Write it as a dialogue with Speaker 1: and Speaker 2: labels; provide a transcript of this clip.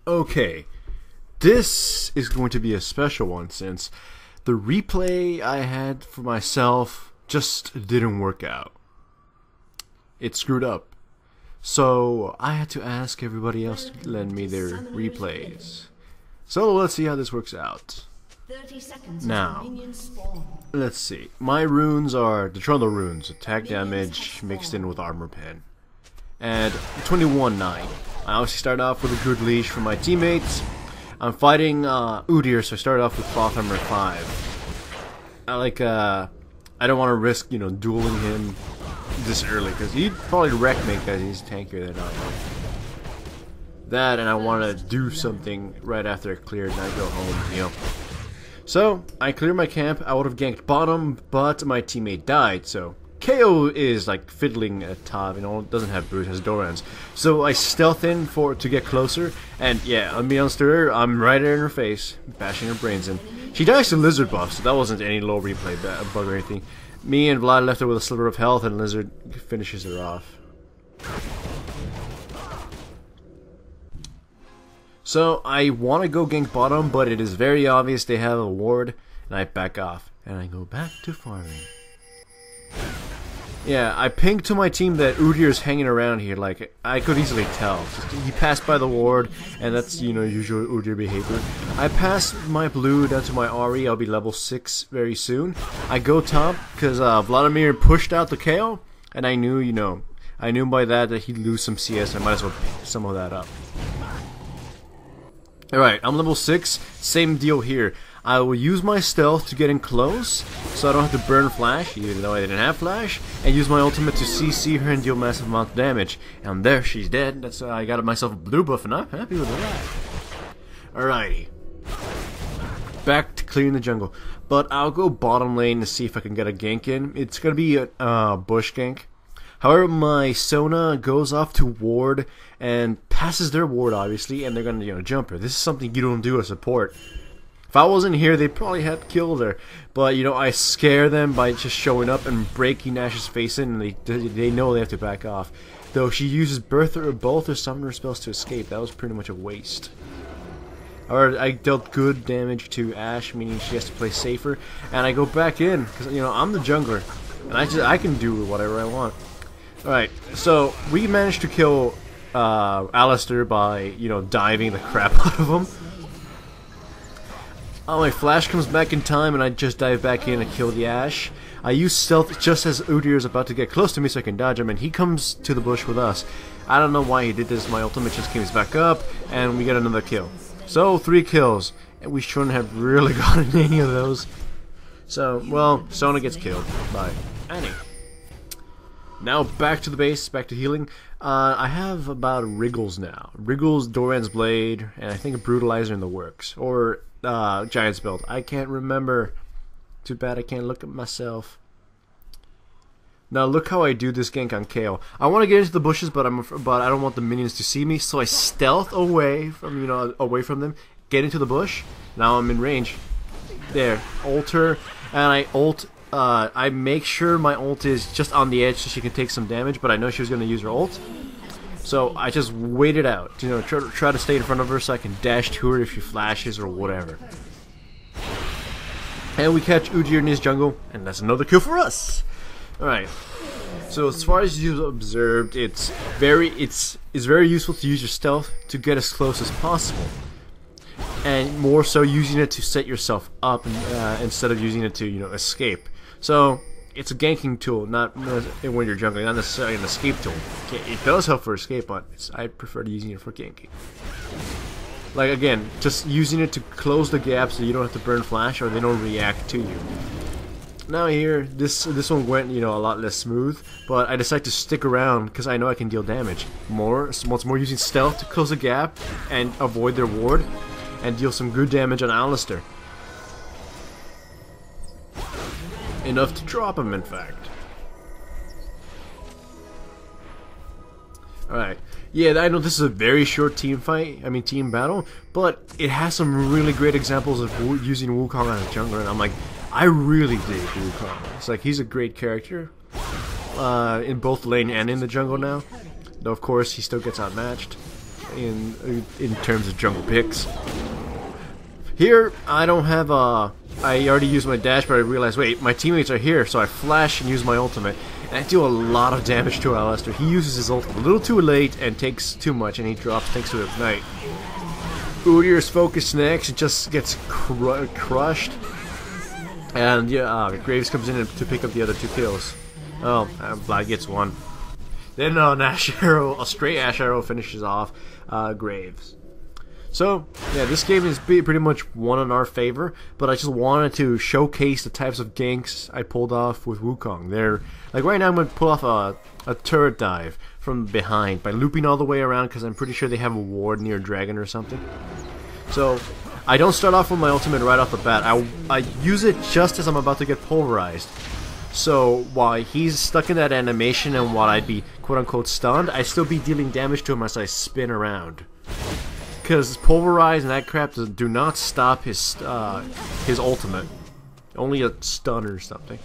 Speaker 1: Okay, this is going to be a special one since the replay I had for myself just didn't work out. It screwed up. So I had to ask everybody else to lend me their replays. So let's see how this works out. Now, let's see. My runes are the Trundle runes, attack damage mixed in with armor pen. And 21-9. I obviously start off with a good leash for my teammates. I'm fighting Udyr, so I started off with cloth armor 5. I don't want to risk, dueling him this early, because he'd probably wreck me because he's tankier than I am. That, and I want to do something right after I clear and I go home, So, I clear my camp. I would have ganked bottom, but my teammate died, so KO is like fiddling at top, doesn't have boots, has Dorans. So I stealth in to get closer, and yeah, unbeknownst to her, I'm right in her face, bashing her brains in. She dies to Lizard buff, so that wasn't any low replay bug or anything. Me and Vlad left her with a sliver of health, and Lizard finishes her off. So I want to go gank bottom, but it is very obvious they have a ward, and I back off, and I go back to farming. Yeah, I pinged to my team that Udyr is hanging around here, like, I could easily tell. He passed by the ward, and that's, usual Udyr behavior. I passed my blue down to my Ahri, I'll be level 6 very soon. I go top, because Vladimir pushed out the KO, and I knew, I knew by that he'd lose some CS, I might as well pick some of that up. Alright, I'm level 6, same deal here. I will use my stealth to get in close, so I don't have to burn flash, even though I didn't have flash, and use my ultimate to CC her and deal massive amount of damage. And there, she's dead. That's I got myself a blue buff, and I'm happy with that. Alrighty. Back to clearing the jungle. But I'll go bottom lane to see if I can get a gank in. It's going to be a bush gank. However, my Sona goes off to ward and passes their ward, obviously, and they're going to jump her. This is something you don't do as support. If I wasn't here, they probably had killed her. But, I scare them by just showing up and breaking Nash's face in, and they know they have to back off. Though she uses both her summoner spells to escape, that was pretty much a waste. Or I dealt good damage to Ashe, meaning she has to play safer, and I go back in, because, I'm the jungler, and I can do whatever I want. Alright, so we managed to kill Alistar by, diving the crap out of him. Oh, my flash comes back in time, and I just dive back in and kill the Ashe. I use stealth just as Udyr is about to get close to me so I can dodge him, and he comes to the bush with us. I don't know why he did this. My ultimate just came back up, and we get another kill. So, 3 kills. And we shouldn't have really gotten any of those. So, well, Sona gets killed by Annie. Now back to the base, back to healing. I have about Wriggles now. Wriggles, Doran's Blade, and I think a Brutalizer in the works. Or Giant's Belt. I can't remember. Too bad I can't look at myself. Now look how I do this gank on KO. I want to get into the bushes, but I don't want the minions to see me, so I stealth away from them, get into the bush. Now I'm in range. There, ult her, and I ult. I make sure my ult is just on the edge so she can take some damage, but I know she was going to use her ult. So I just wait it out, try to stay in front of her so I can dash to her if she flashes or whatever. And we catch Udyr in his jungle, and that's another kill for us. Alright, so as far as you've observed, it's very useful to use your stealth to get as close as possible. And more so using it to set yourself up instead of using it to, escape. So, it's a ganking tool, not when you're jungling, not necessarily an escape tool. It does help for escape, but I prefer using it for ganking. Like, again, just using it to close the gap so you don't have to burn flash or they don't react to you. Now here, this one went, a lot less smooth, but I decided to stick around because I know I can deal damage. Once more using stealth to close the gap and avoid their ward, and deal some good damage on Alistar. Enough to drop him, in fact. Alright. Yeah, I know this is a very short team battle, but it has some really great examples of using Wukong on a jungler, and I'm like, I really dig Wukong. It's like, he's a great character, in both lane and in the jungle now. Though, of course, he still gets outmatched. in terms of jungle picks. Here, I don't have a... I already used my dash, but I realized, wait, my teammates are here, so I flash and use my ultimate. And I do a lot of damage to Alistair. He uses his ultimate a little too late and takes too much, and he drops thanks to Ignite. Udyr's focus next, it just gets crushed. And yeah, Graves comes in to pick up the other 2 kills. Oh, Vlad gets 1. Then a straight Ash Arrow finishes off Graves. So, yeah, this game is pretty much won in our favor, but I just wanted to showcase the types of ganks I pulled off with Wukong. Like right now I'm going to pull off a turret dive from behind by looping all the way around because I'm pretty sure they have a ward near Dragon or something. So, I don't start off with my ultimate right off the bat. I use it just as I'm about to get pulverized. So, while he's stuck in that animation and while I'd be quote-unquote stunned, I'd still be dealing damage to him as I spin around. Because pulverize and that crap do not stop his ultimate. Only a stun or something.